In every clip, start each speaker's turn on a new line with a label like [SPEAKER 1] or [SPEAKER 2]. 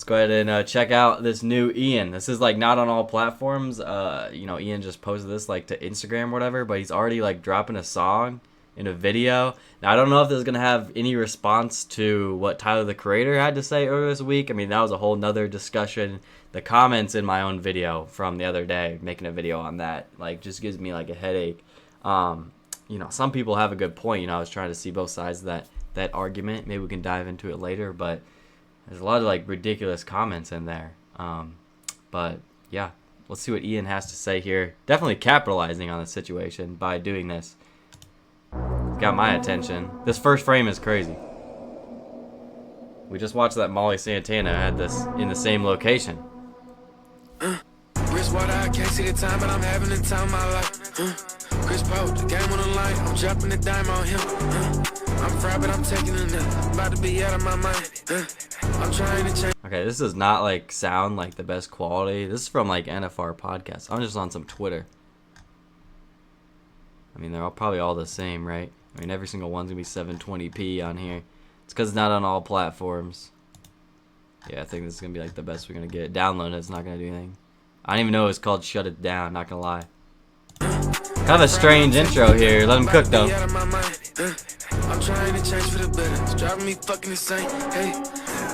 [SPEAKER 1] go ahead and check out this new Ian. This is like not on all platforms. Ian just posted this like to Instagram or whatever, but he's already like dropping a song in a video. Now I don't know if this is gonna have any response to what Tyler the Creator had to say earlier this week. I mean, that was a whole nother discussion. The comments in my own video from the other day, making a video on that, like just gives me like a headache. Some people have a good point. I was trying to see both sides of that argument. Maybe we can dive into it later, but there's a lot of like ridiculous comments in there. But yeah, let's see what Ian has to say here. Definitely capitalizing on the situation by doing this. Got my attention. This first frame is crazy. We just watched that Molly Santana had this in the same location.
[SPEAKER 2] Wristwater, I can't see the time, but I'm having the time of my life. Chris Paul, the game on the line, I'm dropping the dime on him. I'm fried, but I'm taking a nap. About to be out of my mind. I'm trying to change.
[SPEAKER 1] Okay, this does not like sound like the best quality. This is from like NFR podcast. I'm just on some Twitter. I mean, they're probably all the same, right? I mean, every single one's gonna be 720p on here. It's because it's not on all platforms. Yeah, I think this is gonna be like the best we're gonna get. Download it's not gonna do anything. I don't even know it's called Shut It Down, not gonna lie. Kind of a strange intro here. Let him cook though.
[SPEAKER 2] I'm trying to change for the better. It's driving me fucking insane. Hey,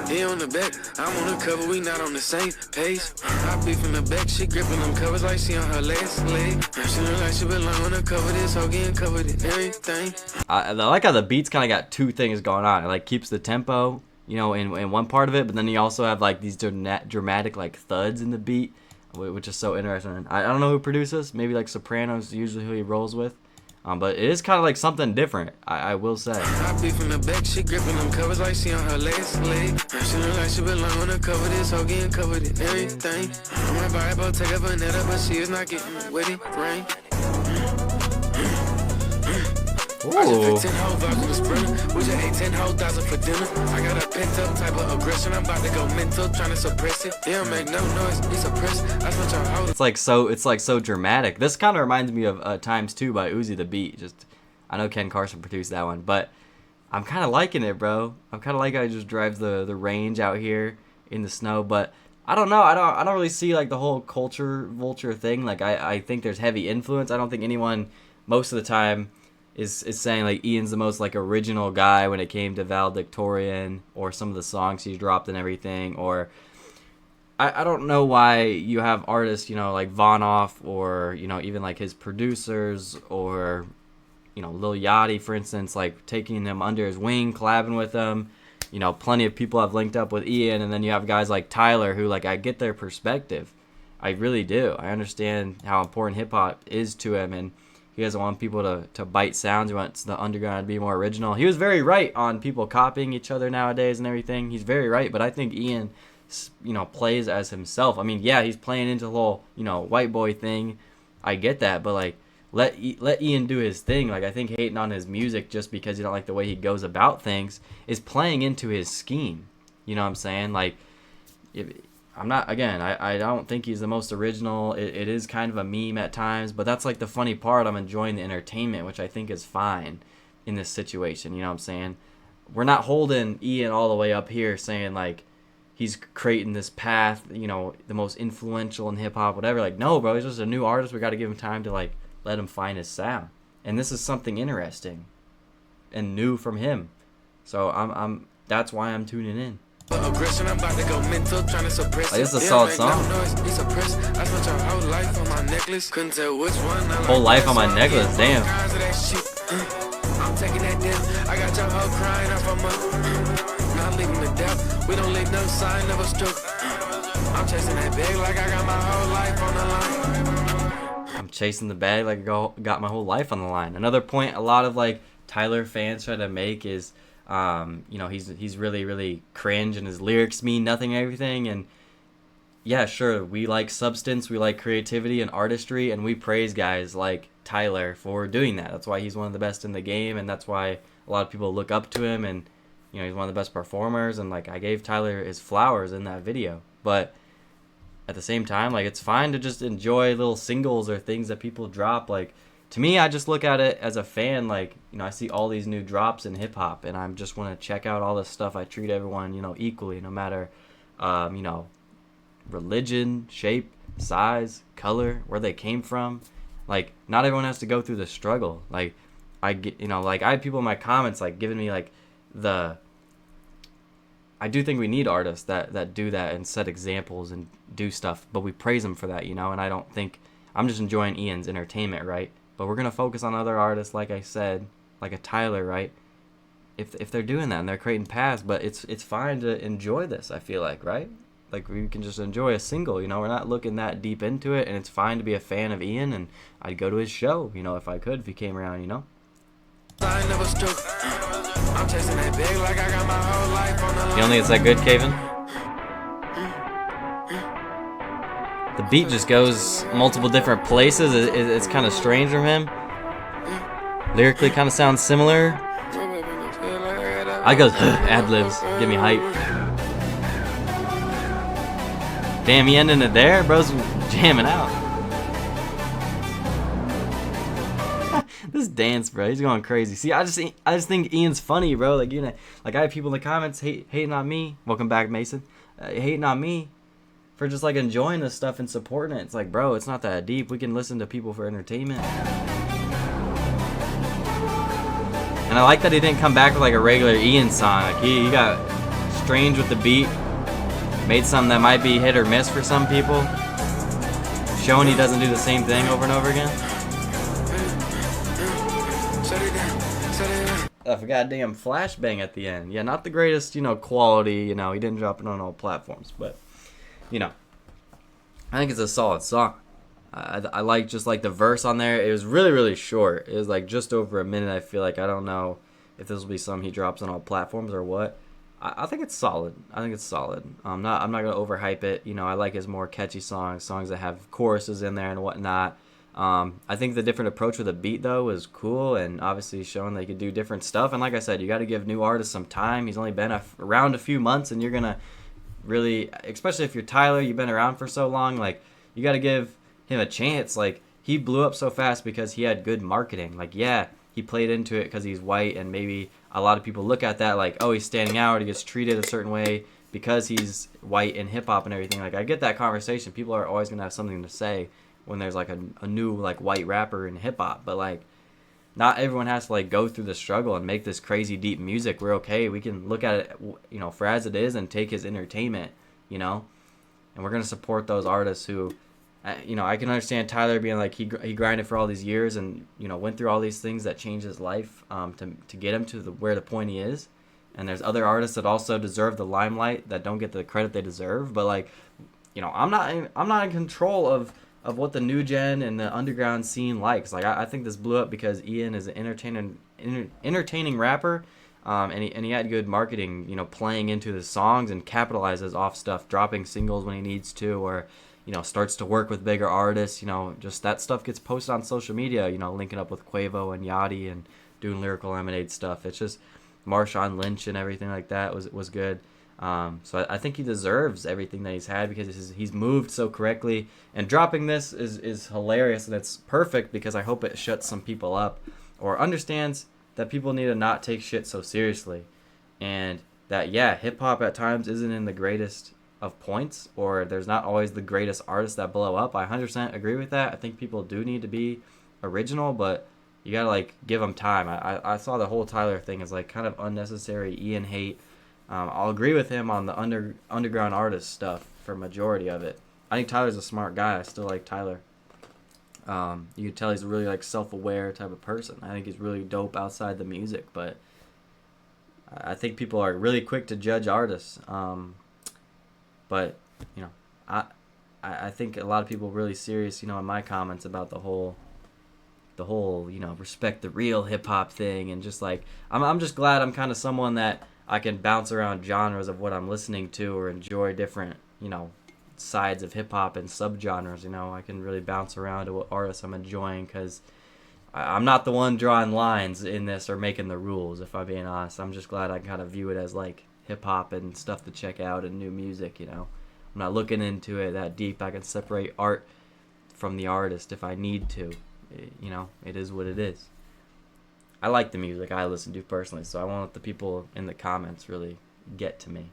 [SPEAKER 2] he on the back, I'm on the cover. We not on the same page. I be from the back, she gripping them covers like she on her last leg. She look like she belong on the cover. This whole getting covered in everything.
[SPEAKER 1] I like how the beats kind of got two things going on. It like keeps the tempo, in one part of it, but then you also have like these dramatic like thuds in the beat, which is so interesting. I don't know who produces. Maybe like Sopranos usually who he rolls with. But it is kind of like something different, I will say.
[SPEAKER 2] I be from the back, she gripping them covers like she on her last leg. She look like she belong on the cover, this whole getting covered in everything. I'm a Bible, take up a net, but she is not getting with it, rain.
[SPEAKER 1] Ooh.
[SPEAKER 2] I just picked 10 whole vibes in the sprinter. We just ate 10 whole thousand for dinner. I got a pent up type of aggression. I'm about to go mental, trying to suppress it. They don't make no noise, be suppressed. That's what y'all hold.
[SPEAKER 1] It's like so dramatic. This kind of reminds me of Times 2 by Uzi the Beat. I know Ken Carson produced that one, but I'm kind of liking it, bro. I'm kind of like how he just drives the range out here in the snow, but I don't know. I don't really see like the whole culture vulture thing. Like I think there's heavy influence. I don't think anyone most of the time is saying like Ian's the most like original guy when it came to valedictorian or some of the songs he's dropped and everything. Or I don't know why you have artists, like Von Off or even like his producers or Lil Yachty, for instance, like taking him under his wing, collabing with him. Plenty of people have linked up with Ian, and then you have guys like Tyler who like I get their perspective. I really do. I understand how important hip hop is to him, and he doesn't want people to bite sounds. He wants the underground to be more original. He was very right on people copying each other nowadays and everything. He's very right, but I think Ian, plays as himself. I mean, yeah, he's playing into the whole, white boy thing. I get that, but like, let Ian do his thing. Like, I think hating on his music just because you don't like the way he goes about things is playing into his scheme. You know what I'm saying? Like, I don't think he's the most original. It is kind of a meme at times, but that's like the funny part. I'm enjoying the entertainment, which I think is fine in this situation. You know what I'm saying? We're not holding Ian all the way up here saying like he's creating this path, the most influential in hip hop, whatever. Like, no, bro, he's just a new artist. We got to give him time to like let him find his sound. And this is something interesting and new from him. So that's why I'm tuning in.
[SPEAKER 2] Aggression, I'm about to go mental, trying to suppress
[SPEAKER 1] it. It's a solid song.
[SPEAKER 2] Whole life on my necklace. Couldn't tell which one.
[SPEAKER 1] Whole life on my necklace, damn.
[SPEAKER 2] I'm taking that down. I got your hoe crying off a month. Not leaving the doubt. We don't leave no sign of a stroke. I'm chasing that bag like I got my whole life on the line.
[SPEAKER 1] I'm chasing the bag like I got my whole life on the line. Another point a lot of like Tyler fans try to make is he's really, really cringe and his lyrics mean nothing and everything. And yeah, sure, we like substance, we like creativity and artistry, and we praise guys like Tyler for doing that. That's why he's one of the best in the game, and that's why a lot of people look up to him, and he's one of the best performers. And like I gave Tyler his flowers in that video, but at the same time, like it's fine to just enjoy little singles or things that people drop. Like to me, I just look at it as a fan, like, I see all these new drops in hip-hop, and I just want to check out all this stuff. I treat everyone, equally, no matter you know, religion, shape, size, color, where they came from. Like, not everyone has to go through the struggle. Like, I get, you know, like, I had people in my comments, like, giving me, like, I do think we need artists that do that and set examples and do stuff, but we praise them for that, you know, and I don't think, I'm just enjoying Ian's entertainment, right? But we're going to focus on other artists, like I said, like a Tyler, right? If they're doing that and they're creating paths, but it's fine to enjoy this, I feel like, right? Like, we can just enjoy a single, you know, we're not looking that deep into it, and it's fine to be a fan of Ian, and I'd go to his show, you know, if I could, if he came around, you know?
[SPEAKER 2] I never struck. I'm chasing that bag like I got my whole life on the line.
[SPEAKER 1] You don't think it's that good, Caven? The beat just goes multiple different places. It's kind of strange from him. Lyrically kind of sounds similar. I go ad-libs, get me hype. Damn, he ending it there? Bro's jamming out. This dance, bro, he's going crazy. See, I just think Ian's funny, bro. Like, you know, like, I have people in the comments hating on me. Welcome back, Mason. Hating on me for just, like, enjoying this stuff and supporting it. It's like, bro, it's not that deep. We can listen to people for entertainment. And I like that he didn't come back with, like, a regular Ian song. Like, he got strange with the beat. Made something that might be hit or miss for some people. Showing he doesn't do the same thing over and over again. I forgot damn flashbang at the end. Yeah, not the greatest, you know, quality. You know, he didn't drop it on all platforms. But, you know, I think it's a solid song. I like just like the verse on there. It was really, really short. It was like just over a minute, I feel like. I don't know if this will be something he drops on all platforms or what. I think it's solid. I'm not gonna overhype it. You know, I like his more catchy songs that have choruses in there and whatnot. I think the different approach with the beat though is cool, and obviously showing they could do different stuff. And like I said, you got to give new artists some time. He's only been around a few months, and you're gonna really, especially if you're Tyler, you've been around for so long. Like, you got to give him a chance. Like, he blew up so fast because he had good marketing. Like, yeah, he played into it because he's white, and maybe a lot of people look at that like, oh, he's standing out, or he gets treated a certain way because he's white in hip hop and everything. Like, I get that conversation. People are always gonna have something to say when there's like a new like white rapper in hip hop, but like, not everyone has to like go through the struggle and make this crazy deep music. We're okay. We can look at it, you know, for as it is and take his entertainment, you know, and we're gonna support those artists who, you know, I can understand Tyler being like he grinded for all these years and, you know, went through all these things that changed his life to get him to where the point he is. And there's other artists that also deserve the limelight that don't get the credit they deserve. But like, you know, I'm not in control of what the new gen and the underground scene likes. Like, I think this blew up because Ian is an entertaining rapper, and he had good marketing, you know, playing into the songs and capitalizes off stuff, dropping singles when he needs to, or, you know, starts to work with bigger artists. You know, just that stuff gets posted on social media, you know, linking up with Quavo and Yachty and doing Lyrical Lemonade stuff. It's just Marshawn Lynch and everything like that was good. So I think he deserves everything that he's had because he's moved so correctly, and dropping this is hilarious, and it's perfect because I hope it shuts some people up or understands that people need to not take shit so seriously, and that, yeah, hip hop at times isn't in the greatest of points, or there's not always the greatest artists that blow up. I 100% agree with that. I think people do need to be original, but you gotta like give them time. I saw the whole Tyler thing as like kind of unnecessary Ian hate. I'll agree with him on the underground artist stuff for majority of it. I think Tyler's a smart guy. I still like Tyler. You can tell he's a really like self-aware type of person. I think he's really dope outside the music, but I think people are really quick to judge artists. But you know, I think a lot of people are really serious, you know, in my comments about the whole, you know, respect the real hip hop thing, and just like, I'm just glad I'm kind of someone that I can bounce around genres of what I'm listening to or enjoy different, you know, sides of hip hop and subgenres. You know, I can really bounce around to what artists I'm enjoying, because I'm not the one drawing lines in this or making the rules, if I'm being honest. I'm just glad I can kind of view it as like hip hop and stuff to check out and new music, you know. I'm not looking into it that deep. I can separate art from the artist if I need to. You know, it is what it is. I like the music I listen to personally, so I won't let the people in the comments really get to me.